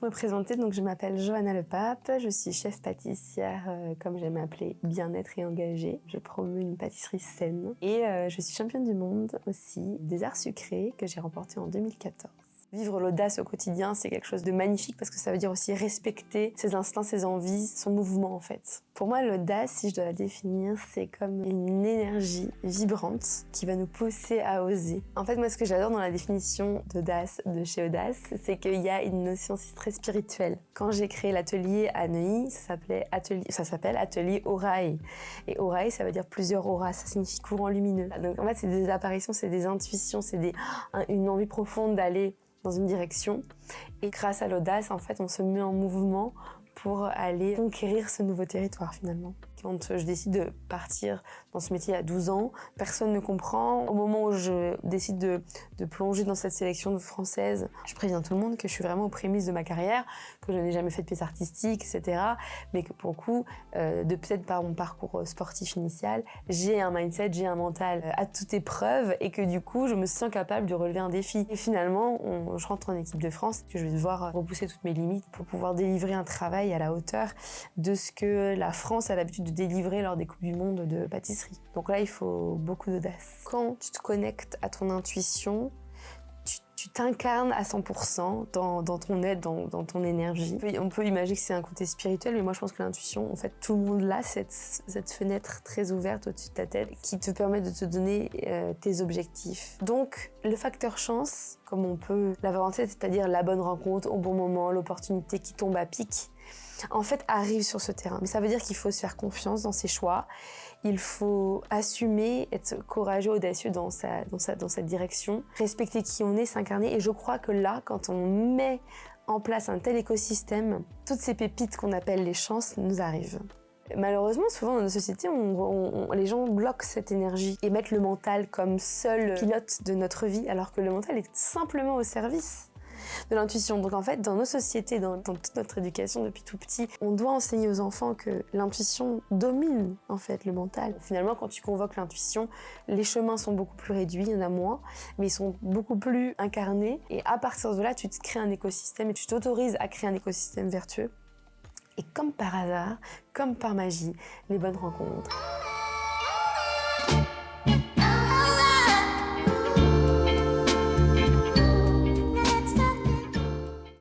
Pour me présenter, donc je m'appelle Johanna Lepape, je suis chef pâtissière, comme j'aime appeler, bien-être et engagée. Je promeux une pâtisserie saine et je suis championne du monde aussi des arts sucrés que j'ai remporté en 2014. Vivre l'audace au quotidien, c'est quelque chose de magnifique parce que ça veut dire aussi respecter ses instincts, ses envies, son mouvement en fait. Pour moi, l'audace, si je dois la définir, c'est comme une énergie vibrante qui va nous pousser à oser. En fait, moi, ce que j'adore dans la définition d'audace de chez Audace, c'est qu'il y a une notion aussi très spirituelle. Quand j'ai créé l'atelier à Neuilly, ça s'appelle Atelier Orae. Et Orae, ça veut dire plusieurs auras, ça signifie courant lumineux. Donc en fait, c'est des apparitions, c'est des intuitions, c'est une envie profonde d'aller dans une direction. Et grâce à l'audace, en fait, on se met en mouvement pour aller conquérir ce nouveau territoire finalement. Quand je décide de partir dans ce métier à 12 ans, personne ne comprend. Au moment où je décide de plonger dans cette sélection française, je préviens tout le monde que je suis vraiment aux prémices de ma carrière, que je n'ai jamais fait de pièce artistique, etc. Mais que pour le coup, peut-être par mon parcours sportif initial, j'ai un mindset, j'ai un mental à toute épreuve et que du coup, je me sens capable de relever un défi. Et finalement, je rentre en équipe de France, que je vais devoir repousser toutes mes limites pour pouvoir délivrer un travail à la hauteur de ce que la France a l'habitude de délivrer lors des Coupes du Monde de pâtisserie. Donc là, il faut beaucoup d'audace. Quand tu te connectes à ton intuition, tu t'incarnes à 100% dans ton être, dans ton énergie. On peut imaginer que c'est un côté spirituel, mais moi je pense que l'intuition, en fait, tout le monde l'a, cette fenêtre très ouverte au-dessus de ta tête qui te permet de te donner tes objectifs. Donc, le facteur chance, comme on peut l'avoir en tête, c'est-à-dire la bonne rencontre au bon moment, l'opportunité qui tombe à pic, en fait, arrive sur ce terrain. Mais ça veut dire qu'il faut se faire confiance dans ses choix. Il faut assumer, être courageux, audacieux dans cette direction, respecter qui on est, s'incarner. Et je crois que là, quand on met en place un tel écosystème, toutes ces pépites qu'on appelle les chances nous arrivent. Malheureusement, souvent dans nos sociétés, les gens bloquent cette énergie et mettent le mental comme seul pilote de notre vie, alors que le mental est simplement au service de l'intuition. Donc en fait, dans nos sociétés, dans toute notre éducation depuis tout petit, on doit enseigner aux enfants que l'intuition domine en fait le mental. Finalement, quand tu convoques l'intuition, les chemins sont beaucoup plus réduits, il y en a moins, mais ils sont beaucoup plus incarnés. Et à partir de là, tu te crées un écosystème et tu t'autorises à créer un écosystème vertueux. Et comme par hasard, comme par magie, les bonnes rencontres